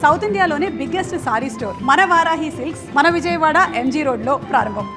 South ఇండియాలోనే biggest sorry store మన Varahi silks మన విజయవాడ ఎంజీ రోడ్లో ప్రారంభం.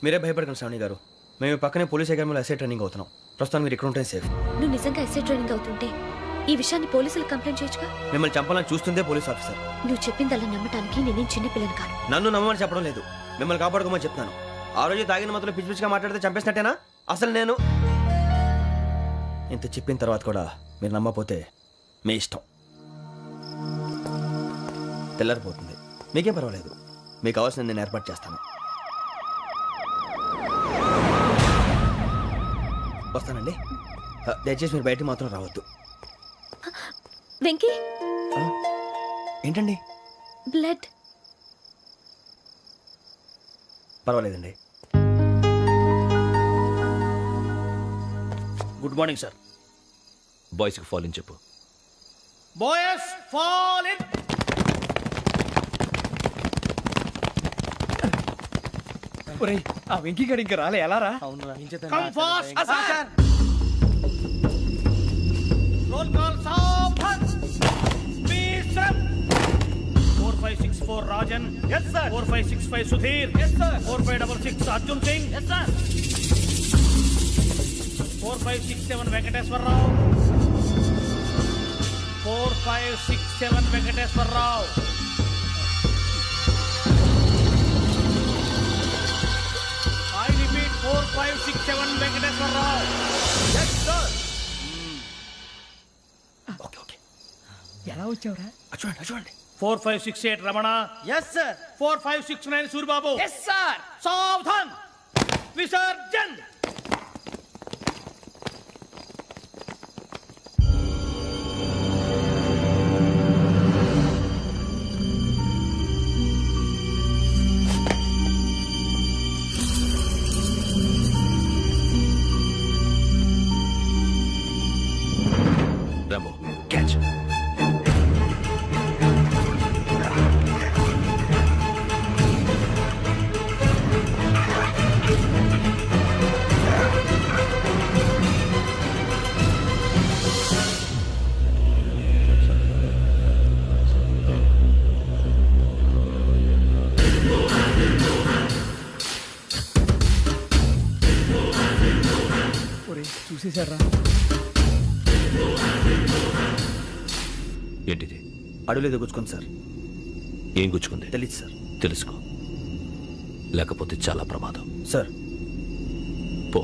మీరే భయపడకండి శ్రావణి గారు, మేము పక్కనే పోలీస్ అకాడమీలో ఎస్ఐ ట్రైనింగ్ అవుతున్నాం. ప్రస్తుతం మీరు ఇక్కడ ఉంటే సేఫ్. నువ్వు నిజంగా ఎస్ఐ ట్రైనింగ్ అవుతుంటే ఈ విషయాన్ని పోలీసులకు కంప్లైంట్ చేయొచ్చుగా. మిమ్మల్ని చంపాలని చూస్తుందే పోలీస్ ఆఫీసర్. నువ్వు చెప్పిందల్లా నమ్మటానికి నేనేం చిన్న పిల్లని కాను. నన్ను నమ్మమని చెప్పడం లేదు, మిమ్మల్ని కాపాడుకోమని చెప్తున్నాను. ఆ రోజు తాగిన మొదలు పిచ్చి పిచ్చిగా మాట్లాడితే చంపేసినట్టేనా? అసలు నేను ఇంత చెప్పిన తర్వాత కూడా మీరు నమ్మపోతే మీ ఇష్టం. తెల్లారిపోతుంది, మీకేం పర్వాలేదు. మీకు కావాల్సింది నేను ఏర్పాటు చేస్తాను. వస్తానండి. దయచేసి మీరు బయటికి మాత్రం రావద్దు. వెంకీ, ఏంటండి? బ్లడ్. పర్వాలేదండి. Good morning sir. బాయ్స్కి ఫాల్ ఇన్ చెప్పు. Boys fall in. ఒరేయ్, ఆ వెంకీ గడి ఇంకా రాలే, ఎలా రా? Come fast sir. Roll call సావధాన్. విశ్రమ్. 4564 Rajan. yes sir. 4565 Sudheer. yes sir. 4566 Arjun Singh. yes sir. 4567 Venkateswara Rao. 4567 Venkateswara Rao. I repeat 4567 Venkateswara Rao. yes sir. Okay okay, ఎలా వచ్చావురా? చూడండి చూడండి. 4568 Ramana. yes sir. 4569 Suribabu. yes sir. సావధాన్. విసర్జన్. Rambo, catch. ఒరేయ్, చూసేశారా? ఏంటిది? అడవిలో దిగుచ్చుకోండి సార్. ఏం గుచ్చుకుంది? తెలీదు సార్. తెలుసుకో, లేకపోతే చాలా ప్రమాదం. సార్ పో.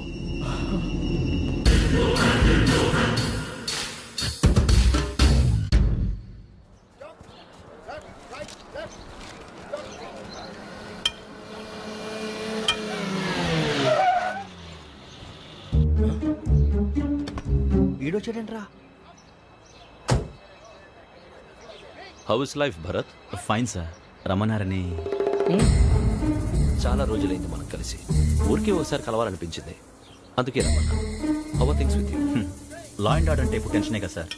ఈడొచ్చాడంట్రా. How is life Bharat? Fine sir. రమ్మన్నారని. చాలా రోజులైంది మనం కలిసి. ఊరికే ఒకసారి కలవాలనిపించింది, అందుకే రమ్మన్నా. How are things with you? Law and order అంటే ఇప్పుడు టెన్షనే కదా sir.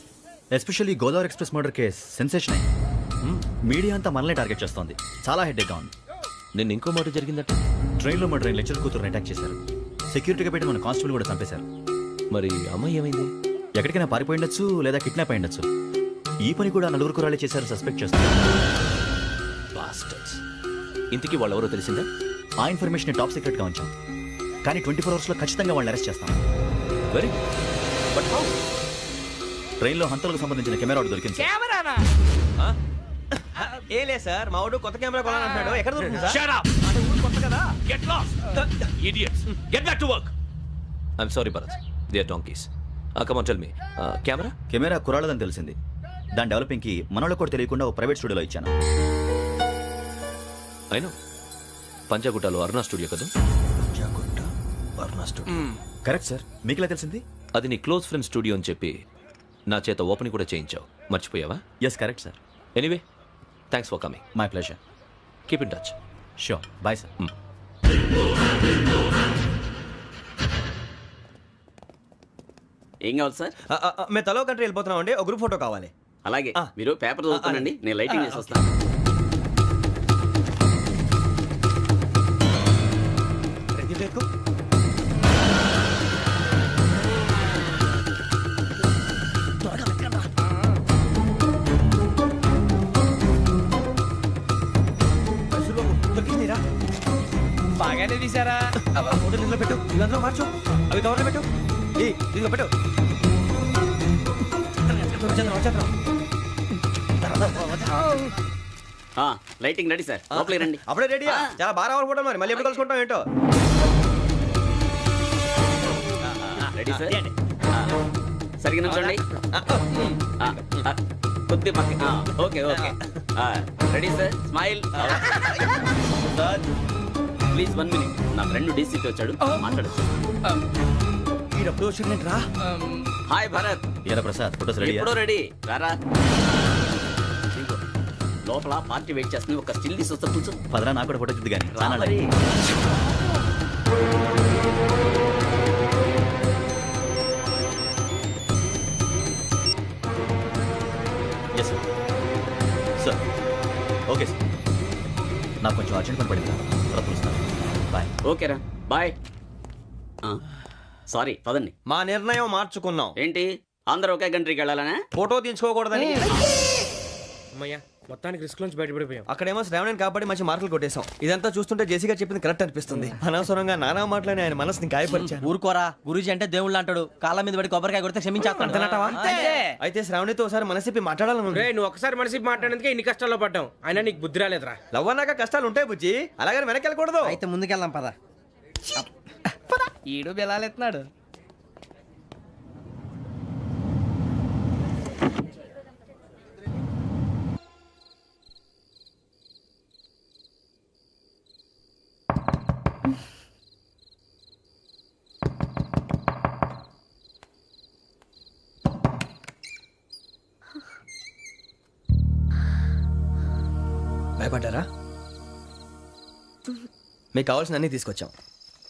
Especially Godavari express murder case sensation అయింది. మీడియా అంతా మనల్ని టార్గెట్ చేస్తోంది. చాలా హెడ్ఏక్గా ఉంది. నిన్న ఇంకో మాట జరిగిందట. ట్రైన్లో మా ట్రైన్ లెక్చర్ కూతురుని అటాక్ చేశారు. సెక్యూరిటీగా పెట్టి మన కానిస్టేబుల్ కూడా చంపేశారు. మరి అమ్మాయి ఏమైంది? ఎక్కడికైనా పారిపోయి ఉండొచ్చు, లేదా కిడ్నాప్ అయి ఉండొచ్చు. ఈ పని కూడా నలుగురు కురాలే చేశారు సస్పెక్ట్ చేస్తారు. బాస్టర్స్. ఇంతకీ వాళ్ళెవరో తెలిసిందా? ఆ ఇన్ఫర్మేషన్ టాప్ సీక్రెట్ గా ఉంచాం, కానీ 24 hours లో ఖచ్చితంగా వాళ్ళని అరెస్ట్ చేస్తాం. Very but how? ట్రైన్ లో హంతలకు సంబంధించిన కెమెరా ఒకటి దొరికింది సార్. కెమెరానా? ఏ లే సార్, మా వాడు కొత్త కెమెరా కొనాలంటున్నాడు. ఎక్కడ దొరుకుతుంది సార్? Shut up! అంటే ఊరు కొత్త కదా. Get lost! Idiots! Get back to work! I'm sorry, Bharat. They are donkeys. Come on, tell me. Camera? Camera కురాలదని తెలిసింది. దాని డెవలపింగ్ కి మనలో కూడా తెలియకుండా ఒక ప్రైవేట్ స్టూడియోలో ఇచ్చాను. I know. పంజాగుట్టలో అరుణ స్టూడియో కదా? జాగుట్ట వర్ణ స్టూడియో. Correct sir. మీకు ఎలా తెలిసింది? అది నీ క్లోజ్ ఫ్రెండ్ స్టూడియో అని చెప్పి నా చేత ఓపెనింగ్ కూడా చేయించావు. మర్చిపోయావా? Yes correct sir. Anyway, thanks for coming. My pleasure. Keep in touch. Sure. Bye sir. ఏం కావాలి సార్? మేము తలో కంట్రీ వెళ్ళిపోతున్నాం అండి. ఒక గ్రూప్ ఫోటో కావాలి. అలాగే ఆ. మీరు పేపర్ చదువుతానండి, అలాగే. నేను లైటింగ్ చేసి వస్తాను. రెడీ రేకు. దొరికిందిరా. బాగానే తీసారా? ఫోటో ఇందులో పెట్టు, ఇదంతా మార్చు, అవి కవర్లో పెట్టు. ఇదిగో పెట్టు. వచ్చేద్దాం. లైటింగ్ రెడీ సార్, లోపలికి రండి. అప్పుడే రెడీయా? చాలా బాగా రావాలి ఫోటో. మరి మళ్ళీ ఎప్పుడు కలుసుకుంటాం ఏంటో. Ready sir. సరిగ్గా నుంచోండి. కొద్ది పక్క. Okay okay. Ready sir. Smile. Please 1 minute. నా ఫ్రెండ్ డీసీపీ వచ్చాడు, మాట్లాడచ్చు. ఈ డబ్బులు వచ్చిందంటరా. హాయ్ భరత్. ఎరా ప్రసాద్, ఫోటోస్ రెడీ? ఎప్పుడో రెడీ. రారా. ఇదిగో, లోపల పార్టీ వెయిట్ చేస్తుంది. ఒక స్టిల్ తీసి వస్తా, కూర్చో. పదరా, నాకు కూడా ఫోటో చూద్దు కానీ. రా మరి. Yes sir. Sir okay sir. నాకు కొంచెం అర్జెంట్ పని పడింది, తర్వాత పిలుస్తాను. బాయ్. ఓకేరా, బాయ్. సారీ, పదండి. మా నిర్ణయం మార్చుకున్నాం. ఏంటి, అందరూ ఒకే కంట్రీకి వెళ్ళాలనే? ఫోటో తీసుకోకూడదని. అమ్మయ్యా, మొత్తానికి రిస్క్ నుంచి బయటపడిపోయాం. అక్కడేమో శ్రావణిని కాబట్టి మంచి మార్కులు కొట్టేశాం. ఇదంతా చూస్తుంటే జేసీగా చెప్పింది కరెక్ట్ అనిపిస్తుంది. అనవసరంగా నానా మాటలని ఆయన మనసుని గాయపరిచాను. ఊరుకోరా, గురూజీ అంటే దేవుళ్ళు అంటాడు. కాళ్ళ మీద పడి కొబ్బరికాయ కొడితే క్షమించేస్తాడు. అయితే శ్రావణితో ఒకసారి మనసిప్పి మాట్లాడాలను. రే, నువ్వు ఒకసారి మనిషి మాట్లాడేందుకే ఇన్ని కష్టాల్లో పడ్డాం. అయినా నీకు బుద్ధి రాలేదురా. లవ్ అన్నాక కష్టాలు ఉంటాయి బుజ్జి, అలాగని వెనక్కి వెళ్ళకూడదు. అయితే ముందుకెళ్దాం పద. ఈడు బెలాలెత్తున్నాడు. భయపడ్డారా? మీకు కావాల్సిన అన్ని తీసుకొచ్చాం.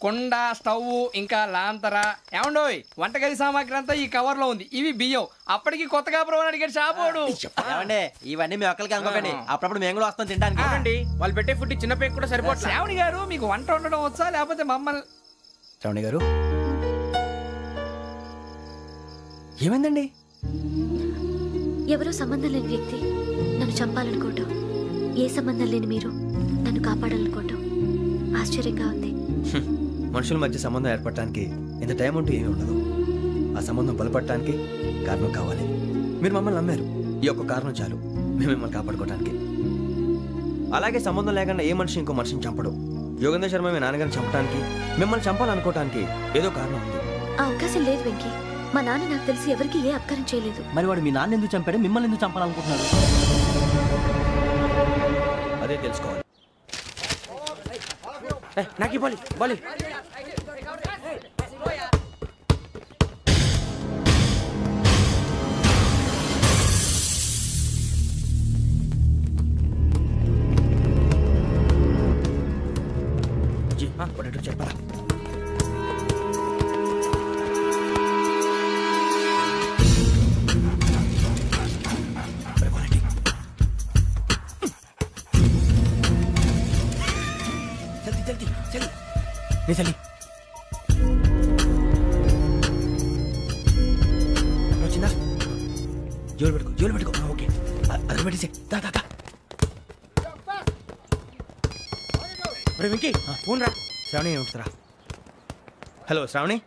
కొండ, స్టవ్, ఇంకా లాంతర. ఏమండోయ్, వంటగది సామాగ్రి అంతా ఈ కవర్ లో ఉంది. ఇవి బియ్యం. అప్పటికి కొత్తగా ప్రవణ అడిగాడు షాపోడు. ఏమండి, ఇవన్నీ మీ ఒక్కరికి అనుకోకండి. అప్పుడప్పుడు మేము కూడా వస్తాం తినడానికి. వాళ్ళు పెట్టే ఫుడ్ చిన్న పేక్ కూడా సరిపోతుంది. శ్రావణి గారు, మీకు వంట వండడం వచ్చా, లేకపోతే మమ్మల్ని? శ్రావణి గారు, ఏమైందండి? ఎవరో సంబంధం లేని వ్యక్తి నన్ను చంపాలనుకోవటం, ఏ సంబంధం లేని మీరు నన్ను కాపాడాలనుకోవటం ఆశ్చర్యంగా ఉంది. మనుషుల మధ్య సంబంధం ఏర్పడటానికి ఇంత టైం ఉంటే ఏమీ ఉండదు. ఆ సంబంధం బలపడటానికి కారణం కావాలి. మీరు మమ్మల్ని నమ్మారు. ఈ ఒక్క కారణం చాలు మేము మిమ్మల్ని కాపాడుకోవటానికి. అలాగే సంబంధం లేకుండా ఏ మనిషి ఇంకో మనిషిని చంపడు. యోగేంద్ర శర్మ మీ నాన్నగారిని చంపడానికి, మిమ్మల్ని చంపాలనుకోవటానికి ఏదో కారణం ఉంది. ఆ అవకాశం లేదు వెంకీ. మా నాన్న నాకు తెలిసి ఎవరికి ఏ అపకారం చేయలేదు. మరి వాడు మీ నాన్న ఎందుకు చంపాడు, మిమ్మల్ని ఎందుకు చంపాలనుకుంటున్నాడు? అదే తెలుసుకోవాలి. నాకు బాలి బాలి. చెప్పరా? చలి వచ్చిందా? జోలు పెట్టుకో, జోలు పెట్టుకో. ఓకే. అది పెట్టేసి దా దా దా. వెంకీ ఫోన్ రా. శ్రావణి ఏమిటిరా? హలో శ్రావణి,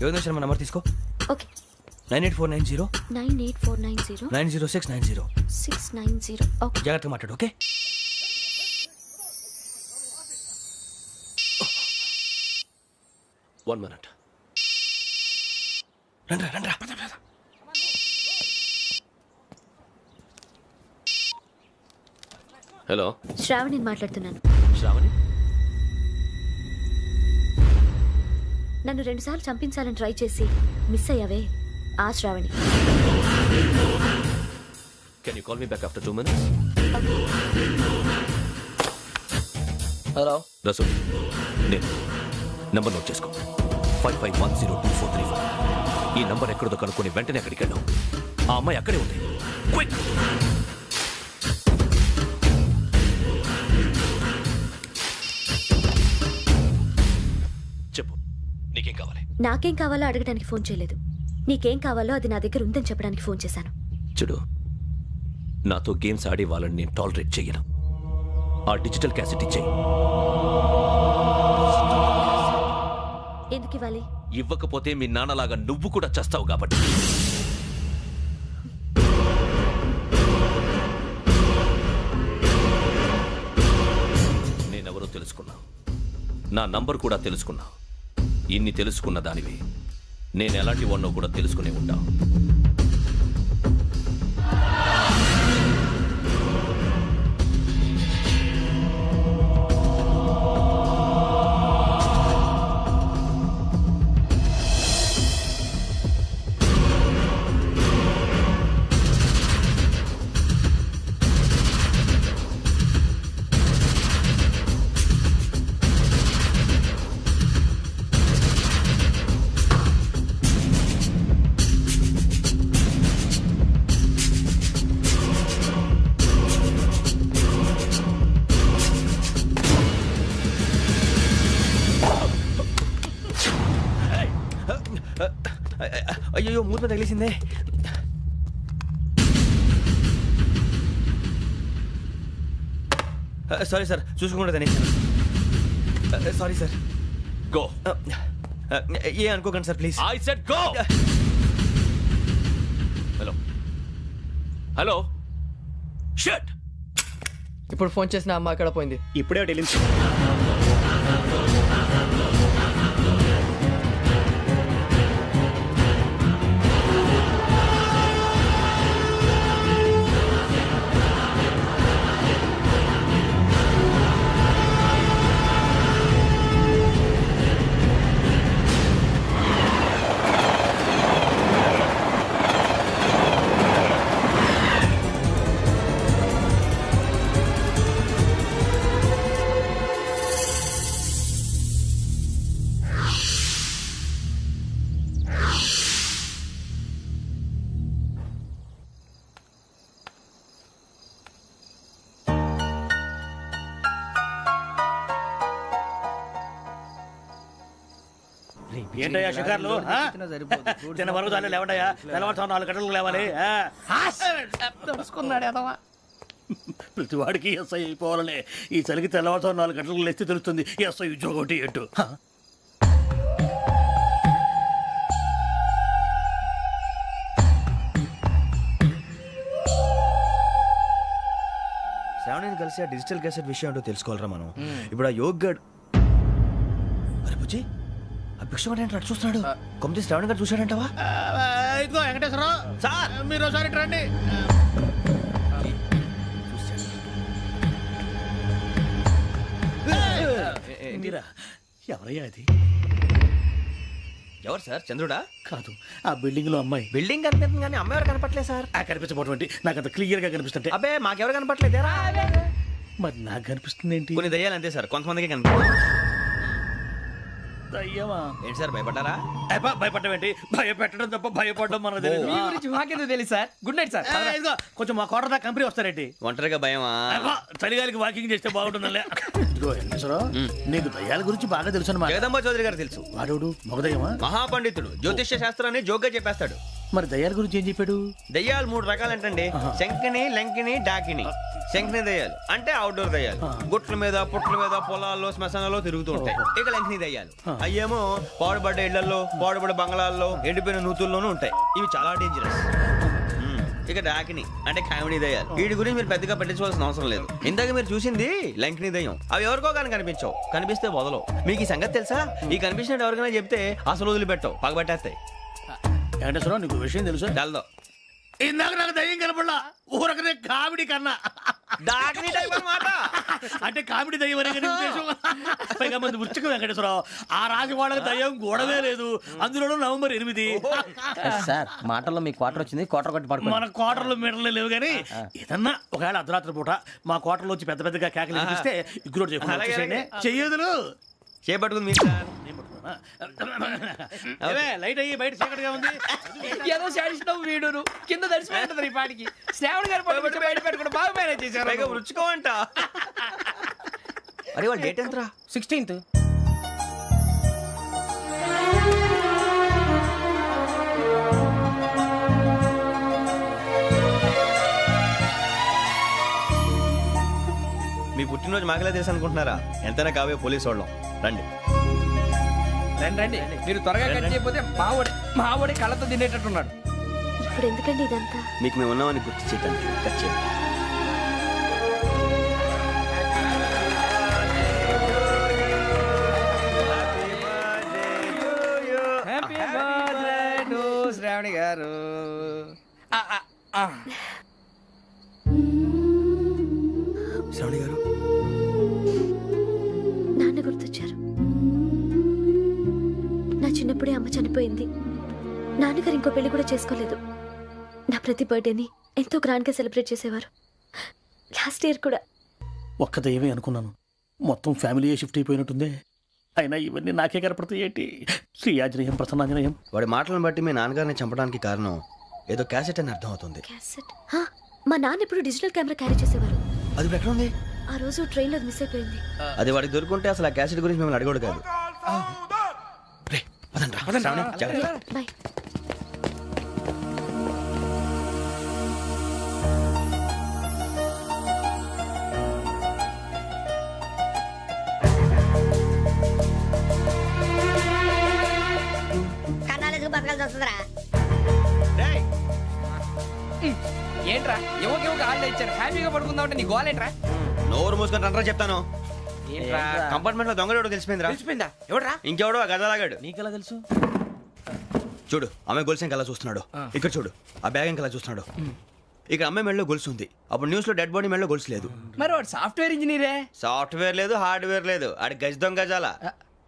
యోగేంద్ర శర్మ నంబర్ తీసుకో. ఓకే. 98490 98490 90690. 690. ఓకే. జాగ్రత్తగా మాట్లాడు, ఓకే? One minute. రండ్రా రండ్రా. హలో శ్రావణిని మాట్లాడుతున్నాను. శ్రావణి, నన్ను 2 సార్లు చంపించాలని ట్రై చేసి మిస్ అయ్యావే, ఆ Shravani. can you call me back after 2 minutes? Hello Rasu, నేను నంబర్ నోట్ చేసుకో. 55102435. ఈ నంబర్ ఎక్కడదో కనుక్కొని వెంటనే అక్కడికి వెళ్ళాం. ఆ అమ్మాయి అక్కడే ఉంది. క్విక్. చెప్పు, నీకేం కావాలి? నాకేం కావాలో అడగడానికి ఫోన్ చేయలేదు. నీకేం కావాలో అది నా దగ్గర ఉందని చెప్పడానికి ఫోన్ చేశాను. చూడు, నాతో గేమ్స్ ఆడే వాళ్ళని నేను టాలరేట్ చెయ్యను. ఆ డిజిటల్ క్యాసెట్ ఇచ్చేయి. ఎందుకు ఇవ్వాలి? ఇవ్వకపోతే మీ నాన్నలాగా నువ్వు కూడా చస్తావు కాబట్టి. నేనెవరో తెలుసుకున్నా, నా నంబర్ కూడా తెలుసుకున్నా. ఇన్ని తెలుసుకున్న దానివి నేను ఎలాంటి వాడినో కూడా తెలుసుకునే ఉంటా. అయ్యో మూత తగిలేసిందే. సారీ సార్, చూసుకోకుండా తినేసాను. Sorry sir. గో. ఏ అనుకోకండి sir please. I said go. Hello hello. Shut. ఇప్పుడు ఫోన్ చేసిన అమ్మ అక్కడ పోయింది. ఇప్పుడే డెలివరీ. ఏంటయ్యా షికార్లు? తిన్న వరకు దాన్ని లేవండయ్యా. తెల్లవారుతాం 4 గంటలకు లేవాలి. తెలుసుకున్నాడు ఎదవా. ప్రతి వాడికి ఎస్ఐ అయిపోవాలనే ఈ చలికి తెల్లవారుతాం 4 గంటలకు లేస్తే తెలుస్తుంది ఎస్ఐ ఉద్యోగం ఒకటి ఎటు. శ్రావణిని కలిసి ఆ డిజిటల్ క్యాసెట్ విషయం ఏంటో తెలుసుకోవాలరా మనం. ఇప్పుడు ఆ యోగ్ గడ్, అరే బుజ్జి, ఆ భిక్షం అంటే అటు చూస్తున్నాడు. కొమ్మిది శ్రావణి గారు చూశాడంటవా? ఇదిగో వెంకటేశ్వరరావు సార్, మీరు ఒకసారి రండి. ఎవరయ్యా అది? ఎవరు సార్? చంద్రుడా? కాదు, ఆ బిల్డింగ్ లో అమ్మాయి. బిల్డింగ్ కనిపిస్తుంది కానీ అమ్మాయి ఎవరు కనపట్లేదు సార్. కనిపించబోటువంటి నాకు అంత క్లియర్ గా కనిపిస్తుంటే. అబ్బే మాకెవరు కనపట్లేదేరా? మరి నాకు కనిపిస్తుంది ఏంటి? కొన్ని దయ్యాలు అంతే సార్, కొంతమందికి కనిపిస్తుంది. దయ్యమా? ఏంటి సార్ భయపడ్డారా? భయపడడం ఏంటి? భయపెట్టడం తప్ప భయపడడం మనకు తెలియదు. మీ గురించి మాకెందుకు తెలుసు సార్. Good night sir. ఇదిగో కొంచెం మా కోట దాకా కంపెనీ వస్తారేంటి? ఒంటరిగా భయమా? చలిగాలికి వాకింగ్ చేస్తే బాగుంటుందిలే. ఇదిగో వెంకటేశ్వరరావు, నీకు దయ్యాల గురించి బాగా తెలుసు అన్నమాట. జగదంబ చౌదరి గారు తెలుసు. వాడోడు మగదయ్యమా? మహాపండితుడు, జ్యోతిష్య శాస్త్రాన్ని జోగ్గా చెప్పేస్తాడు. మరి దయ్యాల గురించి ఏం చెప్పాడు? దయ్యాలు 3 రకాలంటండి. శంకిని, లంకిని, డాకిని. శంకిని దయ్యాలు అంటే అవుట్డోర్ దయ్యాలు, గుట్ల మీద పుట్ల మీద పొలాల్లో శ్మశానాల్లో తిరుగుతూ ఉంటాయి. ఇక లంకిని దయ్యాలు అయ్యేమో పాడుబడ్డ ఇళ్లలో, పాడుబడ్డ బంగ్లాల్లో, ఎండిపోయిన నూతుల్లోనూ ఉంటాయి. ఇవి చాలా డేంజరస్. ఇక డాకిని అంటే కామెడీ దయ్యాలు. వీటి గురించి మీరు పెద్దగా పట్టించుకోవాల్సిన అవసరం లేదు. ఇందాక మీరు చూసింది లంకిని దయ్యం. అవి ఎవరికో కానీ కనిపించవు, కనిపిస్తే వదలవు. మీకు ఈ సంగతి తెలుసా? ఈ కనిపించినట్టు ఎవరికైనా చెప్తే అసలు వదిలిపెట్టవు, పగబట్టేస్తాయి. వెంకటేశ్వరరావు నీకు విషయం తెలుసు? డల్దో ఇందాక నాకు దయ్యం కనపడలా, ఊరకనే కామెడీ కన్నా. డాకిని టైప్ అన్నమాట. అంటే కామెడీ దయ్యం అనే కదా ఉద్దేశం. పైగా మంది వృచ్చిక వెంకటేశ్వరరావు, ఆ రాజు వాళ్ళకి దయ్యం గొడవే లేదు. అందులోనూ నవంబర్ 8. సార్ మాటల్లో మీ క్వార్టర్ వచ్చింది, క్వార్టర్ కొట్టి పడుకో. మన క్వార్టర్లో మీటర్లు లేవు కానీ ఏదన్నా ఒకవేళ అర్ధరాత్రి పూట మా క్వార్టర్లో వచ్చి పెద్ద పెద్దగా కేకలు వినిపిస్తే ఇగ్గురు చేయకుండా చెయ్యదులు చేపట్టుకుంది మీరు సార్. లైట్ అయ్యి బయట చీకటిగా ఉంది. ఏదో శాడిస్తావు వీడును కింద దర్శనం ఈ పాటికి. శ్రావణ్ గారు పట్టుబట్టి బయట పెట్టుకుంటే బాగా మేనేజ్ చేశారు. పైగా రుచుకోవంట. అరే వాళ్ళ డేట్ ఎంతరా? 16th. మీ పుట్టినరోజు మాకలే తెలుసు అనుకుంటున్నారా? ఎంతైనా కావే పోలీసు వాళ్ళం. రండి రండి మీరు త్వరగా కట్ చేయకపోతే మావడి కళ్ళతో తినేటట్టున్నాడు. ఇప్పుడు ఎందుకండి ఇదంతా? మీకు మేము ఉన్నామని గుర్తు చేయడానికి కట్ చేయండి. హ్యాపీ బర్త్డే టు శ్రావణి గారు. శ్రావణి గారు నాన్న గుర్తొచ్చారు. నా చిన్నప్పుడే అమ్మ చనిపోయింది. నాన్నగారు ఇంకో పెళ్లి కూడా చేసుకోలేదు. నా ప్రతి బర్త్డేని ఎంతో గ్రాండ్గా సెలబ్రేట్ చేసేవారు. లాస్ట్ ఇయర్ కూడా. ఒక్క దయ్యమే అనుకున్నాను, మొత్తం ఫ్యామిలీ షిఫ్ట్ అయిపోయినట్టుందే. అయినా ఇవన్నీ నాకే కనపడతాయి ఏంటి? శ్రీ ఆంజనేయం ప్రసన్నాంజనేయం. వాడి మాటలను బట్టి మీ నాన్నగారిని చంపడానికి కారణం ఏదో క్యాసెట్ అని అర్థం అవుతుంది. క్యాసెట్? మా నాన్న ఎప్పుడు డిజిటల్ కెమెరా క్యారీ చేసేవారు. అది ఇప్పుడు ఎక్కడ ఉంది? ఆ రోజు ట్రైన్లో అది మిస్ అయిపోయింది. అది వాడికి దొరుకుంటే అసలు ఆ క్యాసెట్ గురించి మిమ్మల్ని అడగడు కాదు. రే, పదండ్రా. శ్రావణి, జాగ్రత్త. బాయ్. కన్నాలకు బతకాల్సి వస్తుందిరా. రేయ్, ఏంట్రా ఎవరికి ఆళ్ళు ఇచ్చారు? హ్యాపీగా పడుకుందామంటే నీ గోలేంట్రా? నోరు మూసుకొని రండ్రా చెప్తాను. ఏంట్రా కంపార్ట్మెంట్ లో దొంగడు తెలిసిపోయిందిరా. తెలిసిపోయిందా? ఎవడ్రా? ఇంకెవడో ఆ గదలాగాడు. నీకెలా తెలుసు? చూడు, ఆమె గొలుసు ఇంకలా చూస్తున్నాడు. ఇక్కడ చూడు, ఆ బ్యాగ్ ఇంకలా చూస్తున్నాడు. ఇక్కడ అమ్మాయి మెడలో గొలుసు ఉంది. అప్పుడు న్యూస్ లో డెడ్ బాడీ మెడలో గొలుసు లేదు. మరి వాడు సాఫ్ట్వేర్ ఇంజనీరే. సాఫ్ట్వేర్ లేదు, హార్డ్వేర్ లేదు. ఆడి గజ దొంగ గజాల.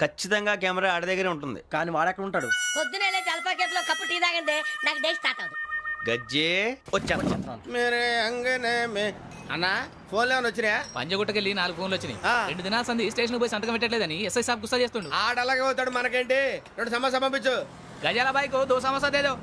ఖచ్చితంగా కెమెరా ఆడి దగ్గరే ఉంటుంది. కానీ వాడెక్కడ ఉంటాడు? పొద్దునే లేచి అల్పా కేఫ్లో కప్పు టీ తాగండి, నాకు డే స్టార్ట్ అవుతుంది. గజ్జే వచ్చా. అన్నా ఫోన్లో వచ్చినా? పంజగుట్టకెళ్ళి 4 ఫోన్లు వచ్చినాయి. 2 దినాల సంది స్టేషన్ పోయి సంతకం పెట్టలేదని ఎస్ఐ సాబ్ గుస్తా చేస్తుండు. ఆడలాగే పోతాడు, మనకేంటి? 2 సమస్య పంపించు. గజాల బైక్ 2 సమస్య దేదో.